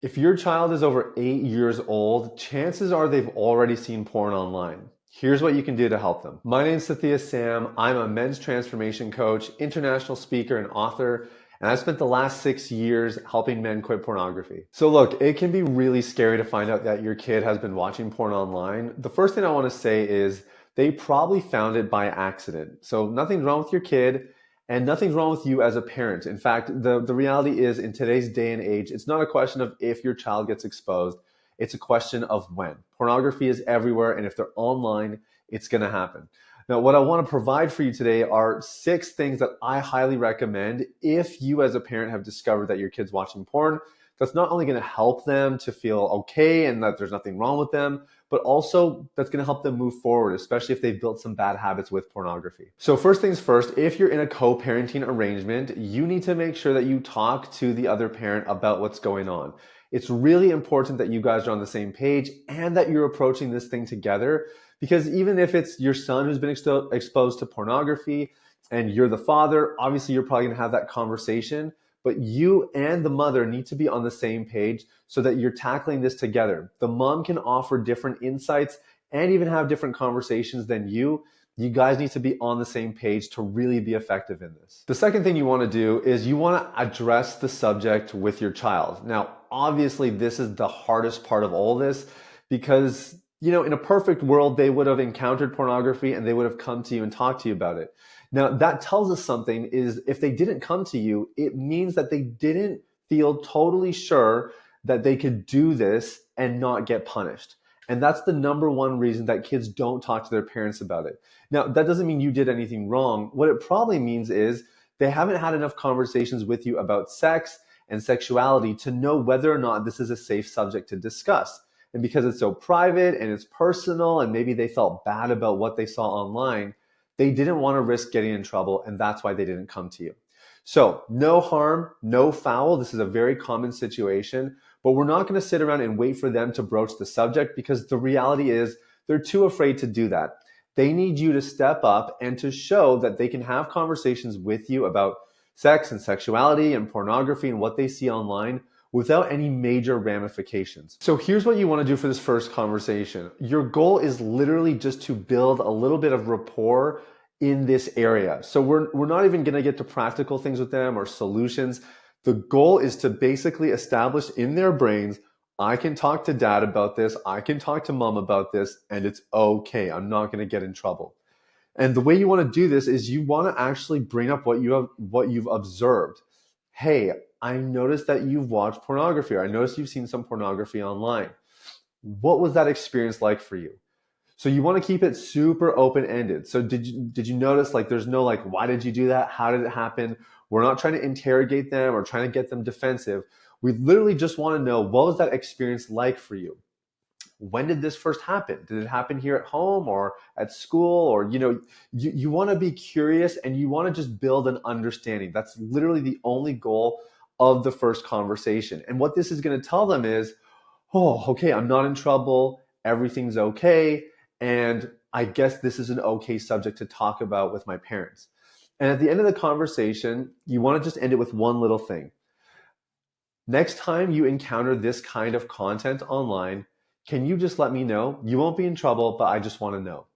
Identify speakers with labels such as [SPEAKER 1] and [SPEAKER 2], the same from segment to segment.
[SPEAKER 1] If your child is over 8 years old, chances are they've already seen porn online. Here's what you can do to help them. My name is Sathya Sam. I'm a men's transformation coach, international speaker, and author. And I've spent the last 6 years helping men quit pornography. So look, it can be really scary to find out that your kid has been watching porn online. The first thing I want to say is they probably found it by accident. So nothing's wrong with your kid. And nothing's wrong with you as a parent. In fact, the reality is in today's day and age, it's not a question of if your child gets exposed. It's a question of when. Pornography is everywhere, and if they're online, it's going to happen. Now, what I want to provide for you today are 6 things that I highly recommend if you as a parent have discovered that your kid's watching porn. That's not only going to help them to feel okay and that there's nothing wrong with them, but also that's going to help them move forward, especially if they've built some bad habits with pornography. So first things first, if you're in a co-parenting arrangement, you need to make sure that you talk to the other parent about what's going on. It's really important that you guys are on the same page and that you're approaching this thing together, because even if it's your son who's been exposed to pornography and you're the father, obviously you're probably going to have that conversation, but you and the mother need to be on the same page so that you're tackling this together. The mom can offer different insights and even have different conversations than you. You guys need to be on the same page to really be effective in this. The second thing you want to do is you want to address the subject with your child. Now, obviously, this is the hardest part of all this because, in a perfect world, they would have encountered pornography and they would have come to you and talked to you about it. Now, that tells us something is if they didn't come to you, it means that they didn't feel totally sure that they could do this and not get punished. And that's the number one reason that kids don't talk to their parents about it. Now, that doesn't mean you did anything wrong. What it probably means is they haven't had enough conversations with you about sex and sexuality to know whether or not this is a safe subject to discuss. And because it's so private and it's personal, and maybe they felt bad about what they saw online, they didn't want to risk getting in trouble, and that's why they didn't come to you. So no harm, no foul. This is a very common situation, but we're not going to sit around and wait for them to broach the subject because the reality is they're too afraid to do that. They need you to step up and to show that they can have conversations with you about sex and sexuality and pornography and what they see online without any major ramifications. So here's what you want to do for this first conversation. Your goal is literally just to build a little bit of rapport in this area. So we're not even going to get to practical things with them or solutions. The goal is to basically establish in their brains, I can talk to dad about this, I can talk to mom about this, and it's okay. I'm not going to get in trouble. And the way you want to do this is you want to actually bring up what you've observed. Hey, I noticed that you've watched pornography, or I noticed you've seen some pornography online. What was that experience like for you? So you want to keep it super open-ended. So did you notice there's no why did you do that? How did it happen? We're not trying to interrogate them or trying to get them defensive. We literally just want to know, what was that experience like for you? When did this first happen? Did it happen here at home or at school? Or, you want to be curious and you want to just build an understanding. That's literally the only goal of the first conversation. And what this is going to tell them is, oh, okay, I'm not in trouble. Everything's okay. And I guess this is an okay subject to talk about with my parents. And at the end of the conversation, you want to just end it with one little thing. Next time you encounter this kind of content online, can you just let me know? You won't be in trouble, but I just want to know.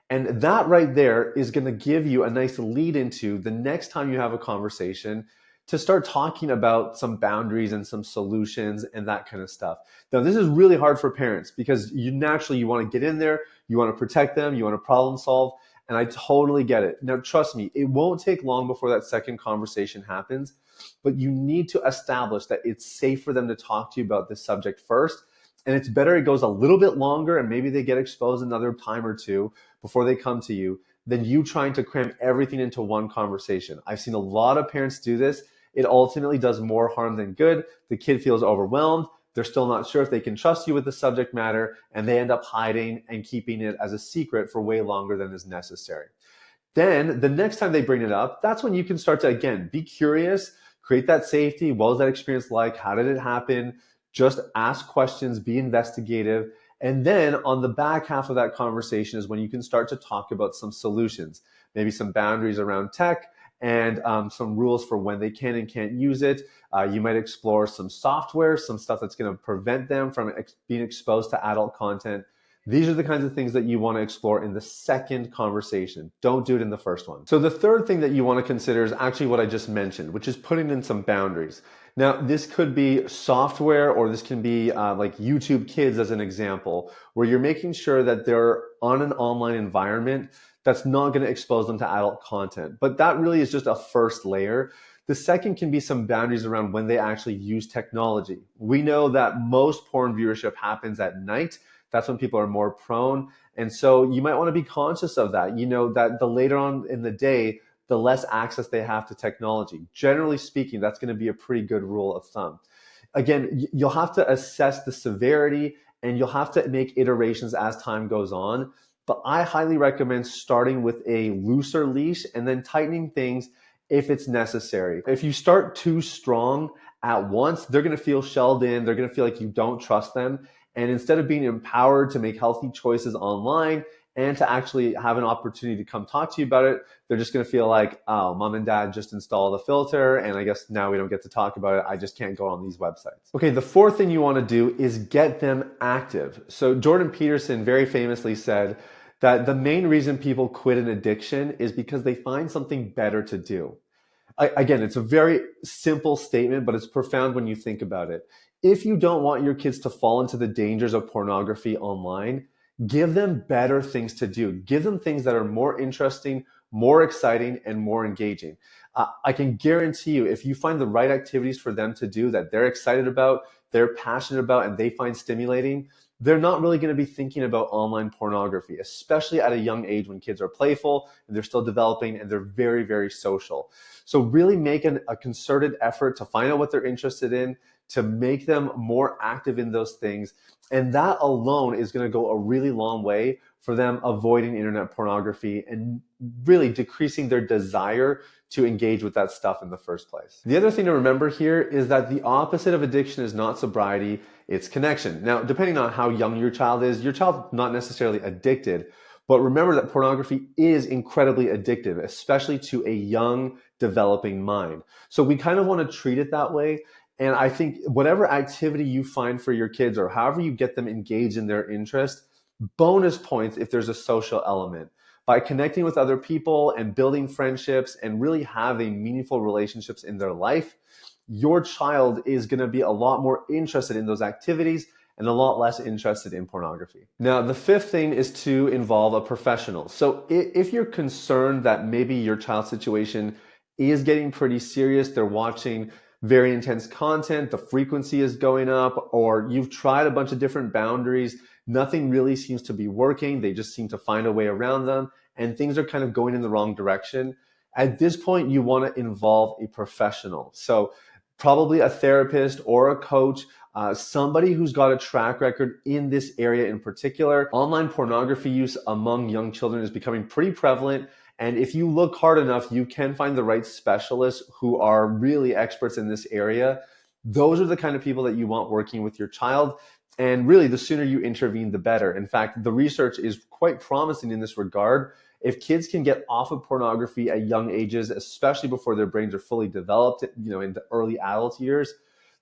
[SPEAKER 1] And that right there is going to give you a nice lead into the next time you have a conversation to start talking about some boundaries and some solutions and that kind of stuff. Now, this is really hard for parents because you want to get in there, you want to protect them, you want to problem solve, and I totally get it. Now, trust me, it won't take long before that second conversation happens, but you need to establish that it's safe for them to talk to you about this subject first. And it's better it goes a little bit longer and maybe they get exposed another time or two before they come to you than you trying to cram everything into one conversation. I've seen a lot of parents do this. It ultimately does more harm than good. The kid feels overwhelmed. They're still not sure if they can trust you with the subject matter, and they end up hiding and keeping it as a secret for way longer than is necessary. Then the next time they bring it up, that's when you can start to, again, be curious, create that safety. What was that experience like? How did it happen? Just ask questions, be investigative. And then on the back half of that conversation is when you can start to talk about some solutions, maybe some boundaries around tech, and some rules for when they can and can't use it. You might explore some software, some stuff that's going to prevent them from being exposed to adult content. These are the kinds of things that you want to explore in the second conversation. Don't do it in the first one. So the third thing that you want to consider is actually what I just mentioned, which is putting in some boundaries. Now, this could be software, or this can be like YouTube Kids as an example, where you're making sure that they're on an online environment that's not going to expose them to adult content. But that really is just a first layer. The second can be some boundaries around when they actually use technology. We know that most porn viewership happens at night. That's when people are more prone. And so you might want to be conscious of that. You know, that the later on in the day, the less access they have to technology. Generally speaking, that's going to be a pretty good rule of thumb. Again, you'll have to assess the severity, and you'll have to make iterations as time goes on. But I highly recommend starting with a looser leash and then tightening things if it's necessary. If you start too strong at once, they're going to feel shelled in. They're going to feel like you don't trust them. And instead of being empowered to make healthy choices online and to actually have an opportunity to come talk to you about it, they're just going to feel like, oh, mom and dad just installed a filter, and I guess now we don't get to talk about it. I just can't go on these websites. Okay, the fourth thing you want to do is get them active. So Jordan Peterson very famously said that the main reason people quit an addiction is because they find something better to do. Again, it's a very simple statement, but it's profound when you think about it. If you don't want your kids to fall into the dangers of pornography online, give them better things to do. Give them things that are more interesting, more exciting, and more engaging. I can guarantee you, if you find the right activities for them to do that they're excited about, they're passionate about, and they find stimulating, they're not really going to be thinking about online pornography, especially at a young age when kids are playful and they're still developing and they're very, very social. So really make a concerted effort to find out what they're interested in, to make them more active in those things. And that alone is going to go a really long way for them avoiding internet pornography and really decreasing their desire to engage with that stuff in the first place. The other thing to remember here is that the opposite of addiction is not sobriety, it's connection. Now, depending on how young your child is, your child's not necessarily addicted, but remember that pornography is incredibly addictive, especially to a young, developing mind. So we kind of want to treat it that way. And I think whatever activity you find for your kids, or however you get them engaged in their interest, bonus points if there's a social element. By connecting with other people and building friendships and really having meaningful relationships in their life, your child is going to be a lot more interested in those activities and a lot less interested in pornography. Now, the fifth thing is to involve a professional. So if you're concerned that maybe your child's situation is getting pretty serious, they're watching very intense content, the frequency is going up, or you've tried a bunch of different boundaries, nothing really seems to be working, they just seem to find a way around them, and things are kind of going in the wrong direction. At this point, you want to involve a professional. So probably a therapist or a coach, somebody who's got a track record in this area in particular. Online pornography use among young children is becoming pretty prevalent. And if you look hard enough, you can find the right specialists who are really experts in this area. Those are the kind of people that you want working with your child. And really, the sooner you intervene, the better. In fact, the research is quite promising in this regard. If kids can get off of pornography at young ages, especially before their brains are fully developed, in the early adult years,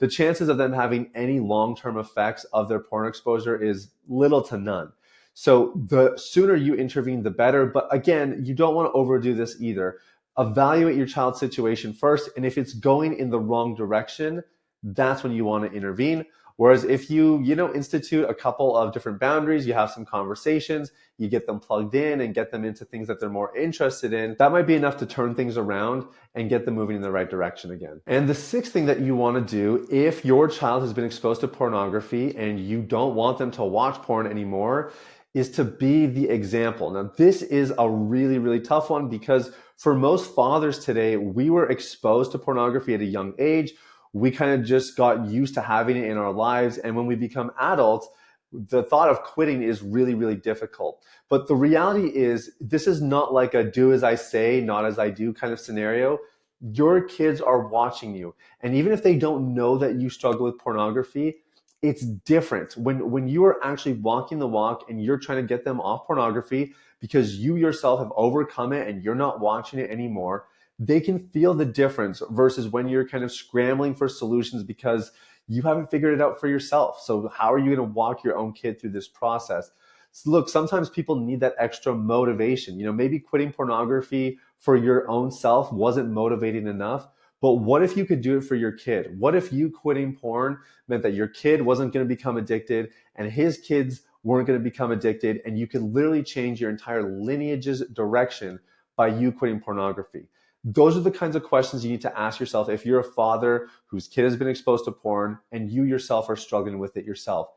[SPEAKER 1] the chances of them having any long-term effects of their porn exposure is little to none. So the sooner you intervene, the better. But again, you don't want to overdo this either. Evaluate your child's situation first. And if it's going in the wrong direction, that's when you want to intervene. Whereas if you institute a couple of different boundaries, you have some conversations, you get them plugged in and get them into things that they're more interested in, that might be enough to turn things around and get them moving in the right direction again. And the sixth thing that you want to do, if your child has been exposed to pornography and you don't want them to watch porn anymore, is to be the example. Now, this is a really, really tough one because for most fathers today, we were exposed to pornography at a young age. We kind of just got used to having it in our lives. And when we become adults, the thought of quitting is really, really difficult. But the reality is, this is not like a do as I say, not as I do kind of scenario. Your kids are watching you. And even if they don't know that you struggle with pornography, it's different when you are actually walking the walk and you're trying to get them off pornography because you yourself have overcome it and you're not watching it anymore. they can feel the difference versus when you're kind of scrambling for solutions because you haven't figured it out for yourself. So how are you going to walk your own kid through this process? So look, sometimes people need that extra motivation. Maybe quitting pornography for your own self wasn't motivating enough. But what if you could do it for your kid? What if you quitting porn meant that your kid wasn't going to become addicted and his kids weren't going to become addicted, and you could literally change your entire lineage's direction by you quitting pornography? Those are the kinds of questions you need to ask yourself if you're a father whose kid has been exposed to porn and you yourself are struggling with it yourself.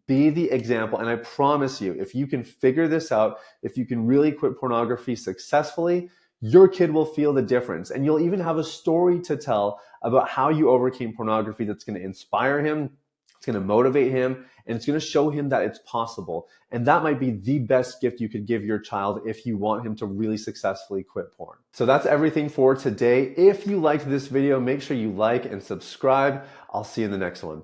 [SPEAKER 1] Be the example. And I promise you, if you can figure this out, if you can really quit pornography successfully, your kid will feel the difference. And you'll even have a story to tell about how you overcame pornography that's going to inspire him, it's going to motivate him, and it's going to show him that it's possible. And that might be the best gift you could give your child if you want him to really successfully quit porn. So that's everything for today. If you liked this video, make sure you like and subscribe. I'll see you in the next one.